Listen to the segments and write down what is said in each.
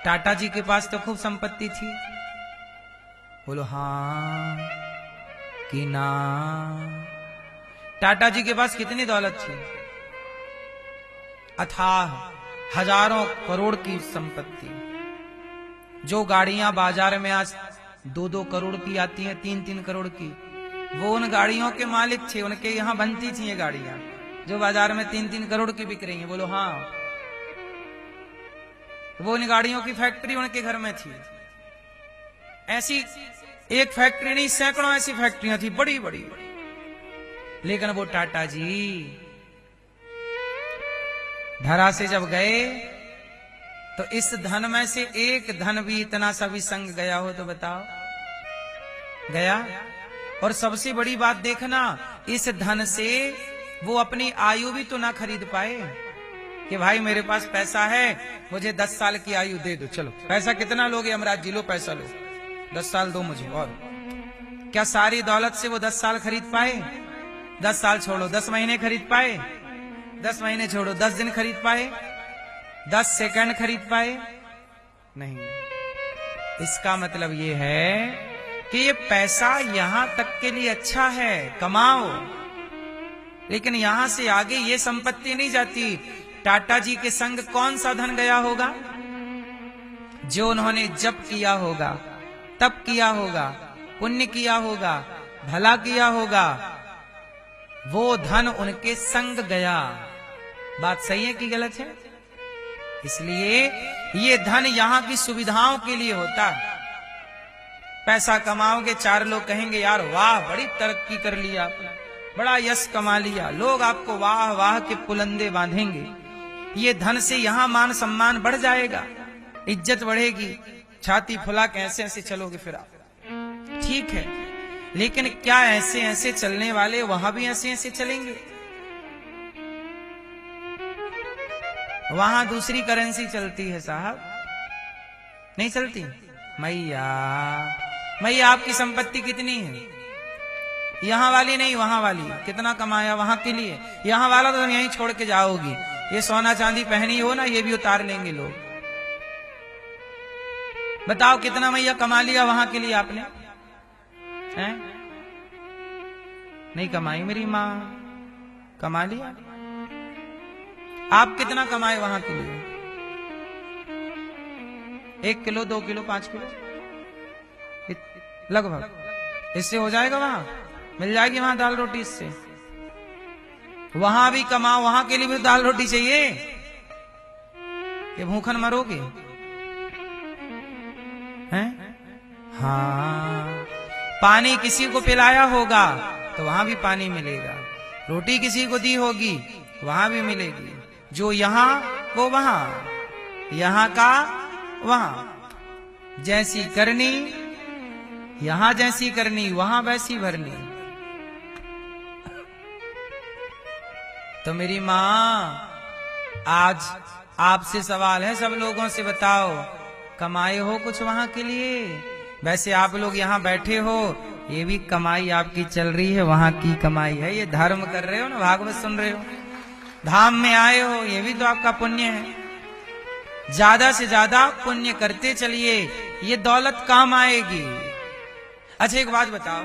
टाटा जी के पास तो खूब संपत्ति थी। बोलो हाँ कि ना? टाटा जी के पास कितनी दौलत थी? अथाह हजारों करोड़ की संपत्ति। जो गाड़ियां बाजार में आज 2-2 करोड़ की आती हैं, 3-3 करोड़ की, वो उन गाड़ियों के मालिक थे। उनके यहां बनती थी ये गाड़ियां जो बाजार में 3-3 करोड़ की बिक रही हैं। बोलो हाँ। वो इन गाड़ियों की फैक्ट्री उनके घर में थी। ऐसी एक फैक्ट्री नहीं, सैकड़ों ऐसी फैक्ट्रियां थी बड़ी बड़ी। लेकिन वो टाटा जी धरा से जब गए तो इस धन में से एक धन भी इतना सा भी संग गया हो तो बताओ? गया। और सबसे बड़ी बात देखना, इस धन से वो अपनी आयु भी तो ना खरीद पाए कि भाई मेरे पास पैसा है, मुझे 10 साल की आयु दे दो। चलो पैसा कितना लोगे यमराज जी? लो पैसा लो, 10 साल दो मुझे। और क्या सारी दौलत से वो 10 साल खरीद पाए? 10 साल छोड़ो, 10 महीने खरीद पाए? 10 महीने छोड़ो, 10 दिन खरीद पाए? 10 सेकंड खरीद पाए? नहीं। इसका मतलब ये है कि ये पैसा यहां तक के लिए अच्छा है, कमाओ, लेकिन यहां से आगे ये संपत्ति नहीं जाती। टाटा जी के संग कौन सा धन गया होगा? जो उन्होंने जप किया होगा, तप किया होगा, पुण्य किया होगा, भला किया होगा, वो धन उनके संग गया। बात सही है कि गलत है? इसलिए ये धन यहां की सुविधाओं के लिए होता है। पैसा कमाओगे, 4 लोग कहेंगे यार वाह बड़ी तरक्की कर लिया आपने, बड़ा यश कमा लिया, लोग आपको वाह वाह के पुलंदे बांधेंगे। ये धन से यहां मान सम्मान बढ़ जाएगा, इज्जत बढ़ेगी, छाती फुला के ऐसे ऐसे चलोगे फिर आप, ठीक है। लेकिन क्या ऐसे ऐसे चलने वाले वहां भी ऐसे ऐसे चलेंगे? वहां दूसरी करेंसी चलती है साहब, नहीं चलती? मैया मैया आपकी संपत्ति कितनी है? यहां वाली नहीं, वहां वाली। कितना कमाया वहां के लिए? यहां वाला तो यहीं छोड़ के जाओगी। ये सोना चांदी पहनी हो ना, ये भी उतार लेंगे लोग। बताओ कितना मैया कमा लिया वहां के लिए आपने? हैं? नहीं कमाई मेरी माँ, कमा लिया। आप कितना कमाए वहां के लिए? 1 किलो, 2 किलो, 5 किलो लगभग। इससे हो जाएगा? वहां मिल जाएगी वहां दाल रोटी इससे। वहां भी कमाओ, वहां के लिए भी दाल रोटी चाहिए कि भूखन मरोगे? हैं? हाँ। पानी किसी को पिलाया होगा तो वहां भी पानी मिलेगा, रोटी किसी को दी होगी वहां भी मिलेगी। जो यहां वो वहां, यहां का वहां। जैसी करनी यहां, जैसी करनी वहां वैसी भरनी। तो मेरी मां आज आपसे सवाल है, सब लोगों से बताओ कमाए हो कुछ वहां के लिए? वैसे आप लोग यहां बैठे हो, ये भी कमाई आपकी चल रही है, वहां की कमाई है। ये धर्म कर रहे हो ना, भागवत सुन रहे हो, धाम में आए हो, ये भी तो आपका पुण्य है। ज्यादा से ज्यादा पुण्य करते चलिए, ये दौलत काम आएगी। अच्छा एक बात बताओ,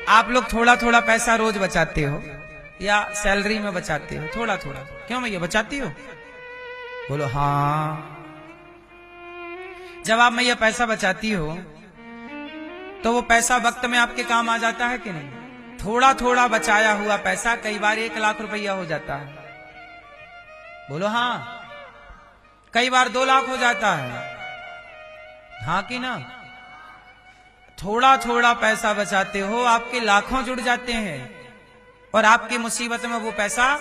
आप लोग थोड़ा थोड़ा पैसा रोज बचाते हो या सैलरी में बचाते हो? थोड़ा थोड़ा। क्यों भैया बचाती हो? बोलो हाँ। जब आप मैया पैसा बचाती हो तो वो पैसा वक्त में आपके काम आ जाता है कि नहीं? थोड़ा थोड़ा बचाया हुआ पैसा कई बार 1 लाख रुपया हो जाता है। बोलो हाँ। कई बार 2 लाख हो जाता है, हाँ कि ना? थोड़ा थोड़ा पैसा बचाते हो, आपके लाखों जुड़ जाते हैं और आपकी मुसीबत में वो पैसा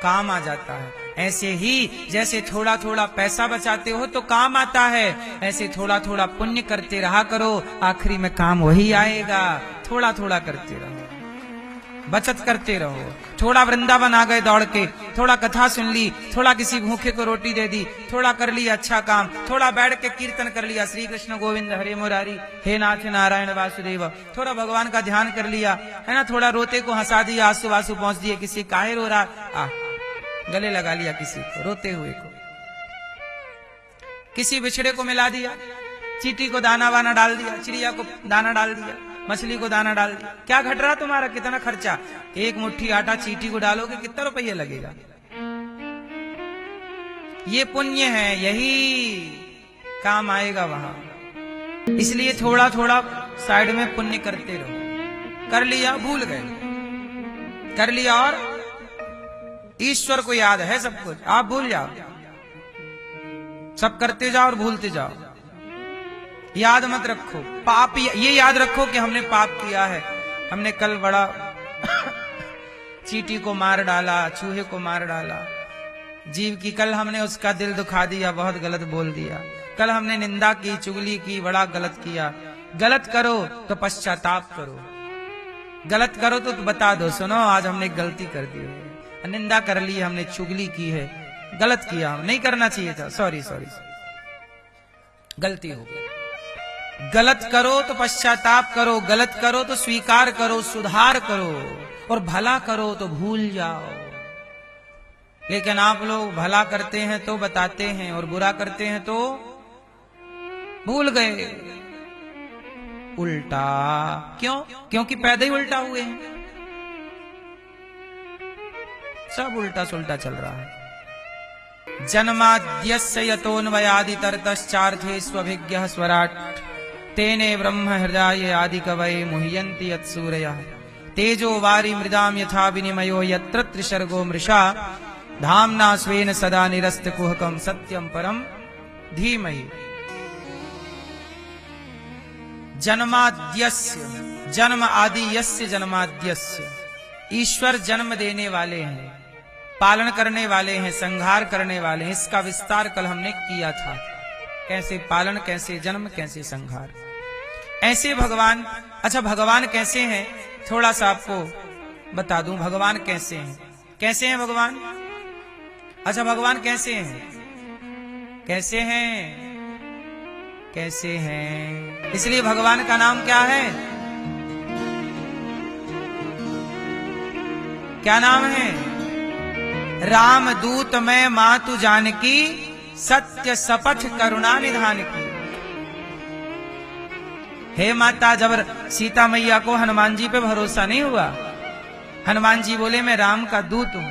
काम आ जाता है। ऐसे ही जैसे थोड़ा थोड़ा पैसा बचाते हो तो काम आता है, ऐसे थोड़ा थोड़ा पुण्य करते रहा करो, आखिरी में काम वही आएगा। थोड़ा थोड़ा करते रहो, बचत करते रहो। थोड़ा वृंदावन आ गए दौड़ के, थोड़ा कथा सुन ली, थोड़ा किसी भूखे को रोटी दे दी, थोड़ा कर लिया अच्छा काम, थोड़ा बैठ के कीर्तन कर लिया, श्री कृष्ण गोविंद हरे मुरारी, हे नाथ नारायण वासुदेव, थोड़ा भगवान का ध्यान कर लिया, है ना? थोड़ा रोते को हंसा दिया, आंसू वासू पहुंच दिए, किसी काहे रो रहा गले लगा लिया किसी को, रोते हुए को। किसी बिछड़े को मिला दिया, चींटी को दाना वाना डाल दिया, चिड़िया को दाना डाल दिया, मछली को दाना डाल दिया, क्या घट रहा तुम्हारा? कितना खर्चा? एक मुट्ठी आटा चींटी को डालोगे कितना रुपये लगेगा? ये पुण्य है, यही काम आएगा वहां। इसलिए थोड़ा थोड़ा साइड में पुण्य करते रहो। कर लिया, भूल गए, कर लिया और ईश्वर को याद है सब कुछ, आप भूल जाओ। सब करते जाओ और भूलते जाओ। याद मत रखो पाप, ये याद रखो कि हमने पाप किया है, हमने कल बड़ा चींटी को मार डाला, चूहे को मार डाला, जीव की कल हमने उसका दिल दुखा दिया, बहुत गलत बोल दिया, कल हमने निंदा की, चुगली की, बड़ा गलत किया। गलत करो तो पश्चाताप करो, गलत करो तो बता दो, सुनो आज हमने गलती कर दी है, निंदा कर ली, हमने चुगली की है, गलत किया, नहीं करना चाहिए था, सॉरी सॉरी, गलती हो गई। गलत करो तो पश्चाताप करो, गलत करो तो स्वीकार करो, सुधार करो, और भला करो तो भूल जाओ। लेकिन आप लोग भला करते हैं तो बताते हैं और बुरा करते हैं तो भूल गए। उल्टा क्यों? क्योंकि पैदा ही उल्टा हुए हैं, सब उल्टा सुल्टा चल रहा है। जन्माद्यस्य यतोऽन्वयादितरतश्चार्थे स्वभिज्ञः स्वराट् तेने ब्रह्म हृदय आदि कवये मुह्यन्ति यत्सूरयः तेजो वारि मृदाम यथा विनिमयो यत्र त्रिसर्गो मृषा धाम्ना स्वेन सदा निरस्तकुहकं सत्यं परम धीमहि। जन्माद्यस्य, जन्म आदि यस्य जन्माद्यस्य, ईश्वर जन्म देने वाले हैं, पालन करने वाले हैं, संहार करने वाले हैं। इसका विस्तार कल हमने किया था, कैसे पालन, कैसे जन्म, कैसे संहार। ऐसे भगवान, अच्छा भगवान कैसे हैं थोड़ा सा आपको बता दूं, भगवान कैसे हैं। कैसे हैं भगवान? अच्छा भगवान कैसे हैं? कैसे हैं? कैसे हैं? इसलिए भगवान का नाम क्या है? क्या नाम है? राम दूत मैं मातु जानकी सत्य सपथ करुणा निधान की। हे माता, जब सीता मैया को हनुमान जी पे भरोसा नहीं हुआ, हनुमान जी बोले मैं राम का दूत हूं,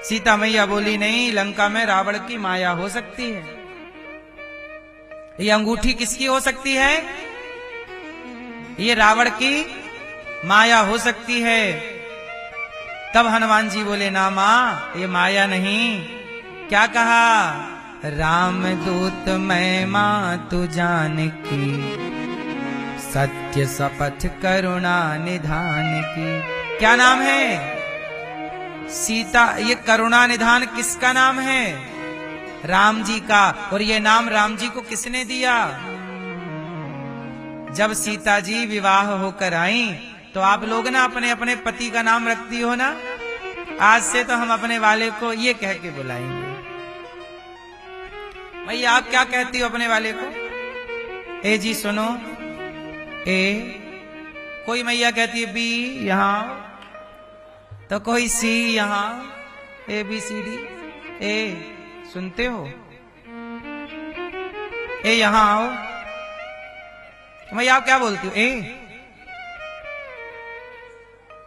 सीता मैया बोली नहीं, लंका में रावण की माया हो सकती है। ये अंगूठी किसकी हो सकती है? ये रावण की माया हो सकती है। तब हनुमान जी बोले ना मां, ये माया नहीं। क्या कहा? राम दूत मैं मातु जानकी सत्य सपथ करुणा निधान की। क्या नाम है? सीता। ये करुणा निधान किसका नाम है? राम जी का। और ये नाम राम जी को किसने दिया? जब सीता जी विवाह होकर आई तो आप लोग ना अपने अपने पति का नाम रखती हो ना, आज से तो हम अपने वाले को ये कह के बुलाएंगे। भैया आप क्या कहती हो अपने वाले को? ए जी सुनो, ए। कोई मैया कहती है बी यहां, तो कोई सी यहां, ए बी सी डी। ए सुनते हो? ए यहां आओ। तो मैया आप क्या बोलती हो? ए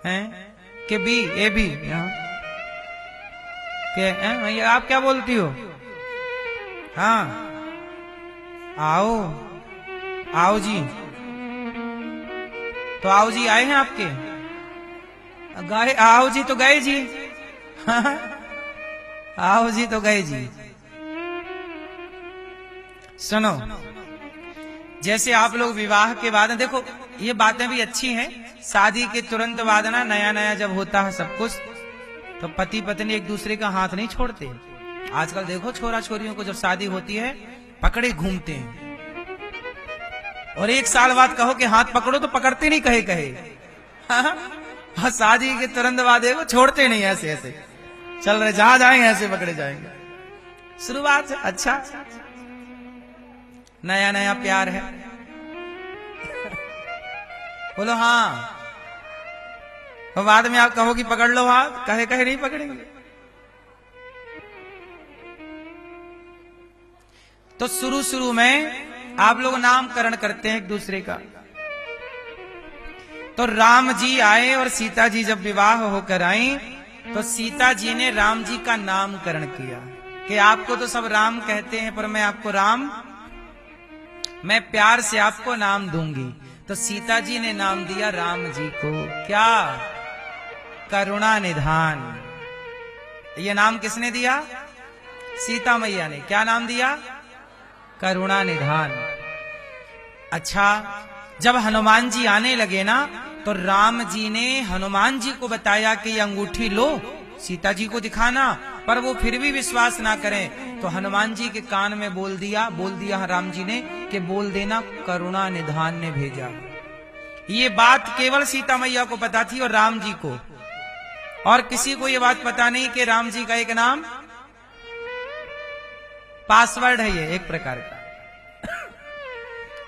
हैं के बी, ए बी यहां के मैया आप क्या बोलती हो? हाँ आओ, आओ जी। तो आओ जी आए हैं आपके? गए? आओ जी तो गए जी। आओ जी तो गए जी। सुनो, जैसे आप लोग विवाह के बाद, देखो ये बातें भी अच्छी हैं, शादी के तुरंत बाद ना नया नया जब होता है सब कुछ, तो पति पत्नी एक दूसरे का हाथ नहीं छोड़ते। आजकल देखो छोरा छोरियों को जब शादी होती है पकड़े घूमते हैं, और एक साल बाद कहो कि हाथ पकड़ो तो पकड़ते नहीं, कहे कहे। हाँ, शादी के तुरंत बाद देखो छोड़ते नहीं, ऐसे ऐसे चल रहे, जहां जाएंगे ऐसे पकड़े जाएंगे। शुरुआत से अच्छा, नया नया प्यार है। बोलो हाँ, और बाद में आप कहो कि पकड़ लो हाथ, कहे कहे नहीं पकड़ेंगे। तो शुरू शुरू में आप लोग नामकरण करते हैं एक दूसरे का। तो राम जी आए और सीता जी जब विवाह होकर आई तो सीता जी ने राम जी का नामकरण किया कि आपको तो सब राम कहते हैं पर मैं आपको राम, मैं प्यार से आपको नाम दूंगी। तो सीता जी ने नाम दिया राम जी को, क्या? करुणा निधान। ये नाम किसने दिया? सीता मैया ने। क्या नाम दिया? करुणा निधान। अच्छा, जब हनुमान जी आने लगे ना तो राम जी ने हनुमान जी को बताया कि ये अंगूठी लो, सीता जी को दिखाना, पर वो फिर भी विश्वास ना करें तो हनुमान जी के कान में बोल दिया राम जी ने कि बोल देना करुणा निधान ने भेजा। ये बात केवल सीता मैया को पता थी और राम जी को, और किसी को ये बात पता नहीं कि राम जी का एक नाम पासवर्ड है, ये एक प्रकार का।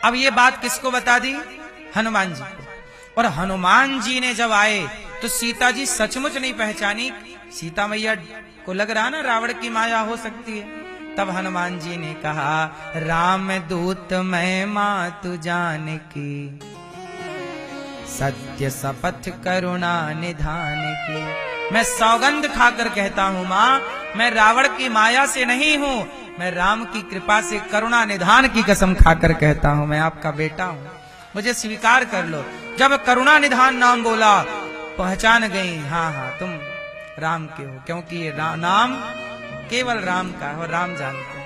अब ये बात किसको बता दी? हनुमान जी को। और हनुमान जी ने जब आए तो सीता जी सचमुच नहीं पहचानी। सीता मैया को लग रहा ना रावण की माया हो सकती है। तब हनुमान जी ने कहा, राम दूत मैं मातु जानकी, सत्य शपथ करुणा निधान की। मैं सौगंध खाकर कहता हूँ माँ, मैं रावण की माया से नहीं हूँ, मैं राम की कृपा से करुणा निधान की कसम खाकर कहता हूँ, मैं आपका बेटा हूँ, मुझे स्वीकार कर लो। जब करुणा निधान नाम बोला पहचान गई, हाँ तुम राम के हो, क्योंकि ये नाम केवल राम का है और राम जानते हैं।